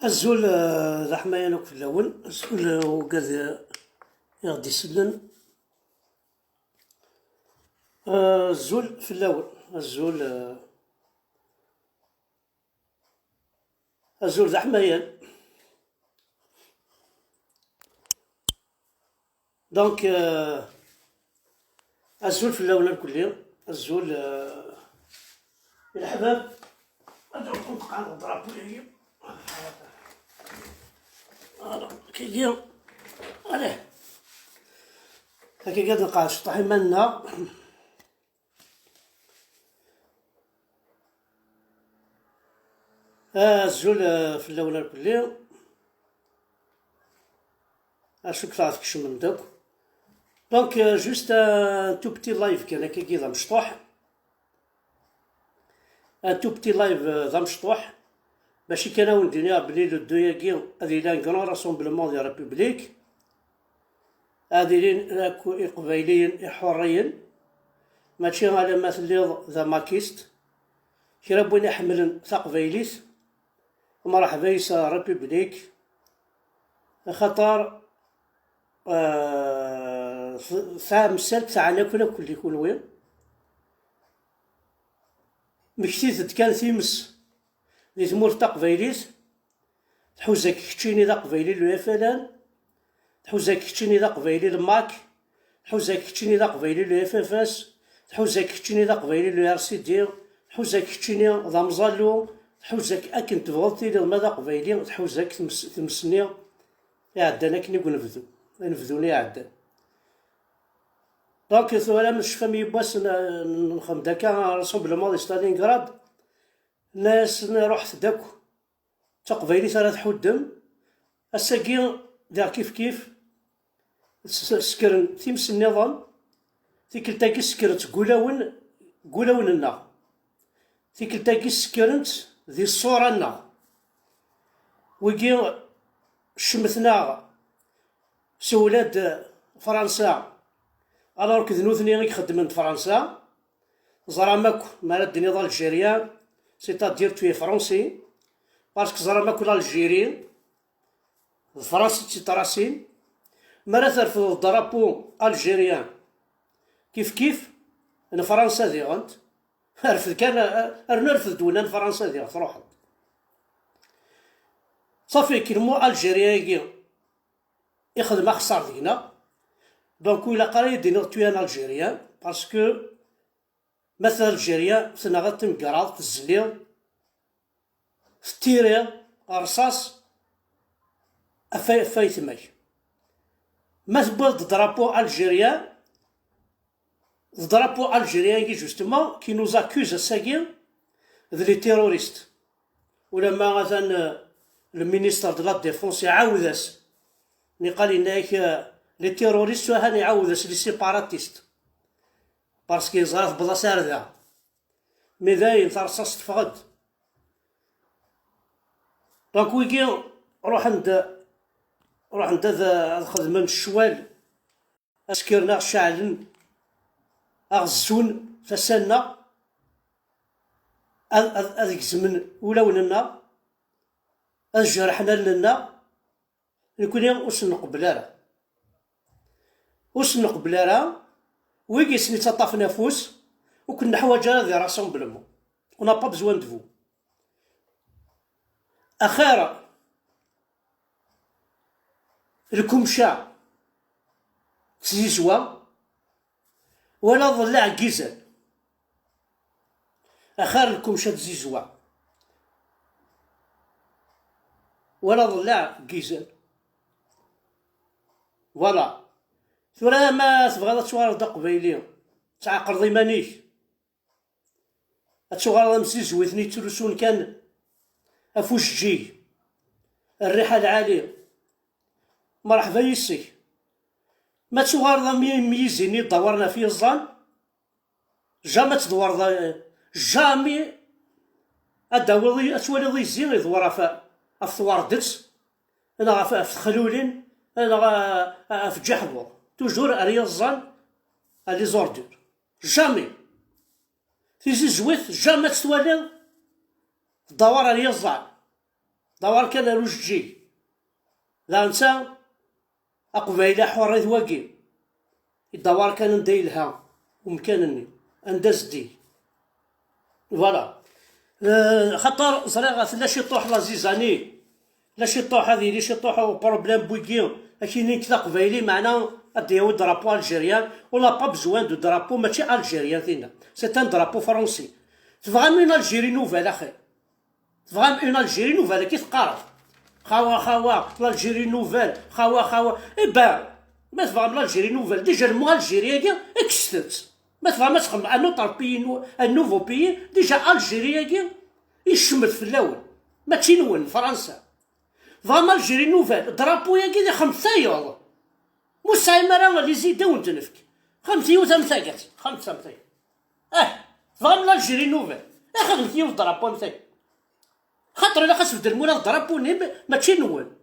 الزول ذا حماية في الأول الزول وقاد يغدي يسلن. الزول في الأول الزول ذا حماية. دونك الزول في الأول الكلية الزول الأحباب ندعوكم نبقى نضرب لي كي عليه هكا قاعد نلقى شطحي مالنا. الزول في الأول الكلية اشوف تعرف كش من دوك. دونك جوست تو بتي لايف كان هكا كي مشطوح، تو بتي لايف ذا مشطوح باش كان ندير بلي لو دو ياكي هادي لان كرون راسومبلومون ديال ريبوبليك هادي قبايليين حريين ماشي على مثل ذا ماكيست كي بغينا حملن تقبايليت مرحبا يسا ريبوبليك خاطر ساعة مسال تاعنا كل يكون وين مكتيت كان تيمس دي تمور تقبايليت تحوزك كتشيني ذا قبايلي لو يفلان، تحوزك كتشيني ذا قبايلي الماك، تحوزك كتشيني ذا قبايلي لو يفافاس، تحوزك كتشيني ذا قبايلي لو يارسيدير، تحوزك كتشيني ذا مزالو، تحوزك اكن تبغلتي لما ذا قبايلي تحوزك تمسني يعدانا كي نقول نفذوني يعدان. دونك ثولا مش فامي باس نخدم داكا راسومبلومون دي ستالينغراد ناس رحت داك تقبايلي ثلاث حدم الساقي داك كيف سكرن تيمس النظام تيكلتاكي سكرت قولاون النا تيكلتاكي سكرنت ذي الصورة النا ويجي شمثنا سولاد فرنسا الوغ كذنوثني غيك خدمت فرنسا زرا ماكو مالاد نضال الجيريان سيتادير توي فرونسي باسكو زرا ماكو الجيريين فرنسا تيطراسين مرا ترفض الدرابو الجيريان كيف انا فرنسا ديغنت رفض كان نرفض دونا فرنسا ديغنت روحت صافي كلمو الجيريان يخدم خسار دينا. دونك ويلا قرا دينا تويان الجيريان باسكو مثلا الجيريان سنا غتم كراض تزلير تيري رصاص افاي تماك ما تبغى تضربو الجيريان كي جوستومون كي نوز اكوز الساكين ذلي تيروريست ولما مثلا المينيستر دو لا ديفونس يعاوداس ني قال انك لي تيروريست هاني يعاوداس لي سيباراتيست باسكو زرات بلاصه هذا مي داين ترصاص تفقد. دونك ويجي روح عند هذا الخدمة من الشوال اسكرنا شعلن اغزون فسالنا هذيك الزمن ولوننا الجرحنا لنا نكون وس نقبل راه ويجي سني تطاف نفوس وكنا حواجه هذه راسومبلومون اون با بزوان دو اخيرا الكمشة تزيزوا ولا ضلع كيزل اخيرا الكمشة تزيزوا ولا ضلع كيزل فوالا ثورا ما تبغى تشوار دا قبايلي تعقر ضيمانيك تشوغر مسيزويتني ترسون كان افوش جي الريحة العالية مرحبا يسي ما تشوغر ميزيني دورنا فيه الظن جامي تدور جامي اداوي اتولي ضي زين يدور في ثواردت انا في خلولين انا في جحبور توجور اريا الظن لي زوردور جامي في زويت جامي تتولي الدوار اريا الظن دوار كان روج تجي لا نسى أقبيلة حريت واقي الدوار كان نديلها ومكانني أنداز دي فوالا. خاطر صريغة لا شي طوح لازيزاني لا شي طوح هذه لا شي طوح بروبليم بويكيو اكينين كذا قبايلي معنا اديو درابو الجيريان ولا با بزوان دو درابو ماشي الجيريان فينا سي ان درابو فرونسي. تفهم اون الجيري نوفال اخي تفهم اون الجيري نوفال كي تقرا خاوا الجيري نوفال خاوا اي با ما تفهم الجيري نوفال ديجا المو الجيريا اكستت ما تفهم تخمم ان اوتر بيي ان نوفو بيي ديجا الجيريا يشمت في الاول ماشي نون فرنسا فما الجيري نوفال درابو يا كي خمسة يوض موسى مرا اللي زيدون تنفك خمسة يوث مثاقات خمسة مثاقات فما الجيري نوفال خمسة يوث درابو مثاقات خاطر الا خاص بدل مولا درابو ماشي نون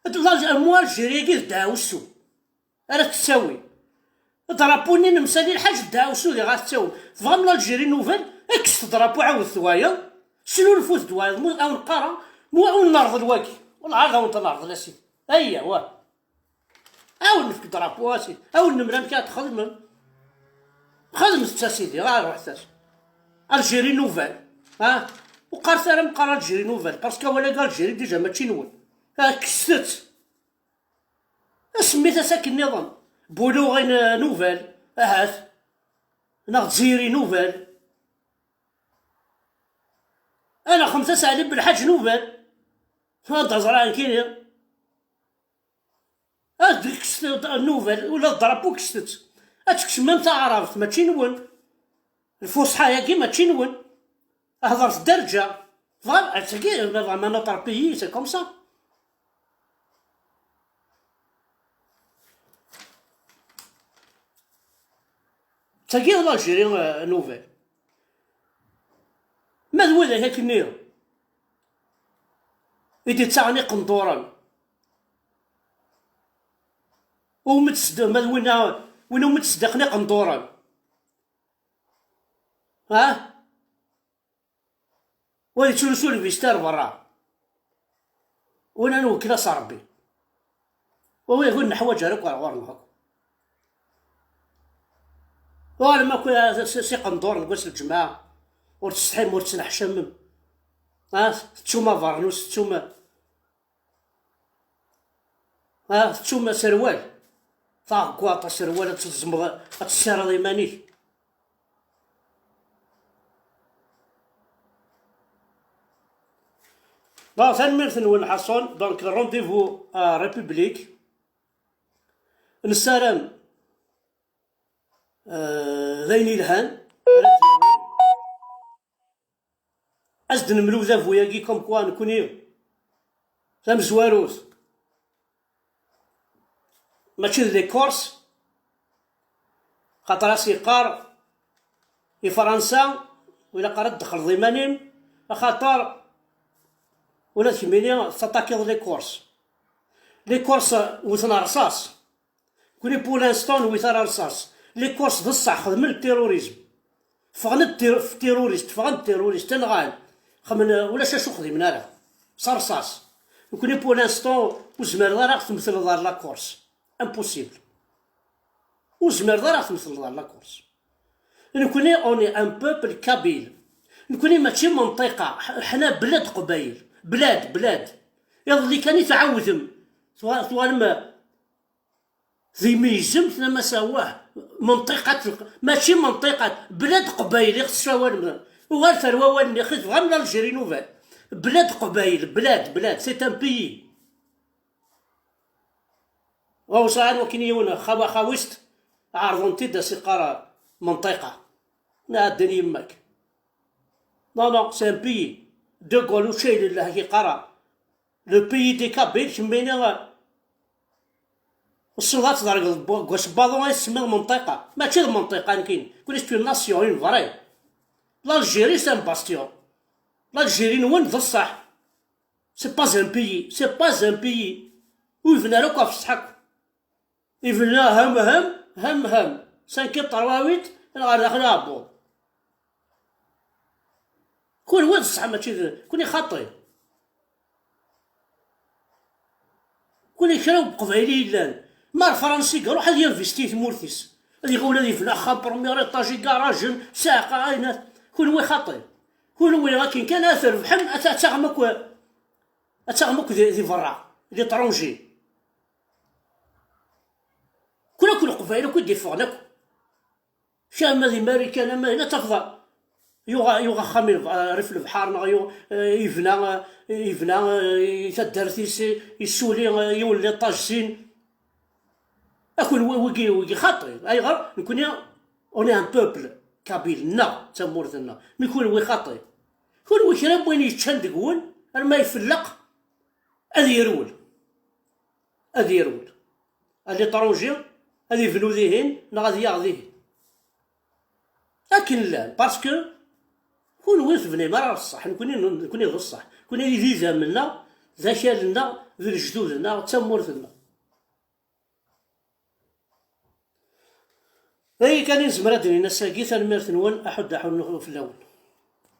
الموال الجيري كي داوسو راه تساوي درابوني نمسالي الحاج داوسو اللي غاتساوي فما الجيري نوفال اكس درابو عاود ثوايا شنو نفوت دوايا مو او نقرا مو او نرض الواكي والله عاد غاون تنرض لا سي هيا واه او نفك درابو سي او النمران كي تخدم خدم سيدي راه روح تاش الجيري نوفال وقرت انا مقرا الجيري نوفال باسكو ولا قال الجيري ديجا ماشي نول كستت سميتها ساكن النظام بولوغين نوفال هات نغزيري نوفال انا 5 ساعات بالحاج نوفال هاد زران كاين هاد النوفال ولا ضربو كشتت هاتكش ما نتا عرفت ماشي نون الفصحى ياكي ماشي نون هضرت الدرجه فوالا تاكي ما نوتر بيي سي كوم سا. تاكي الجيري نوفال ماذا هو ذاك النيرو إذا تعني قنطورا ومتصدق ماذا وين متصدقني قنطورا وين تشوفوا الفيستار برا وين انا وكلاس ربي وهو يقول نحواج هذاك غير نهض ولا ما كون سي قنطور نقول الجماعه ورتستحم ورتنحشم تشوما فارنوس تشوما سروال كواطا سروال تزمض تسير يمانيك ثاني ميرثن ونحصل دونك رونديفو ريبوبليك نسالم ذيني الهان أزد نملوذا فوياكي كوم كوا نكوني ثم زواروث ماشي دي كورس خاطر راسي قار في فرنسا ولا قرات دخل ضمانين خاطر ولا تكميني تاتاكي لي كورس وثنا رصاص كوني بولانستون وثنا رصاص لي كورس بصح خدم التيروريزم فغن التيروريست تنغان خمن ولا شاشو خدمنا له صرصاص كوني بولانستون وزمر راه تمثل دار لا كورس امبوسيبل وزمر راه تمثل دار لا كورس نكوني اوني ان بوبل كابيل نكوني ماشي منطقه حنا بلاد قبايل بلاد يظل كان يتعوذم سواء ما ذي ميزم ما سواه منطقة ماشي منطقة بلاد قبايل خصها والو وغير ثروة والني خص غير الجيري نوفال بلاد قبايل بلاد سي ان بيي وهو صار وكين يونا خاوست عارضون تيدا سيقارا منطقة نادني يماك نو سي ان بيي دو غولو شي لله كي قرا لو بيي دي كابيل شمينا الصلغات تضرق واش باضو يسمى منطقة ماشي المنطقة كاين كل سي ناسيون فري l'Algérie c'est un bastion l'Algérie نون بصح سي با ان بيي سي با ان بيي ويفنا لك في الصحك يفنا هم 5 طراويت غير داخل بون كون وين الصح ماشي كوني خاطي كل كراو بقبايلي لان ما الفرنسي قالوا حد ينفيستي تمورتيس هذي غولا دي فنا خا بروميير ايطاجي كراج ساقه عينات كل وي خاطي كل وي لكن كان اثر بحال اتغمك دي فرع دي طرونجي كل قبايل كل ديفونك شام ذي ماريكان ما هنا تفضل يوغا خامين ريف البحر نغيو يفنا يتدرتيس يسولي يولي طاجسين اكون ويجي خاطي اي غير نكون اوني ان بوبل كابيل نا تمورتنا مي يكون وي خاطي كون وي كرا وين يتشندقون ما يفلق هذي يرول هذي طرونجي هذي فنو ذيهن نا غادي ياغذيهن لكن لا باسكو كون وين تبني مرة الصح نكوني غير الصح كوني ذي زمننا ذا شالنا ذي جدودنا تمورتنا هاي كان يزمر هاد الناس كي تنميرت نون احد في اللون.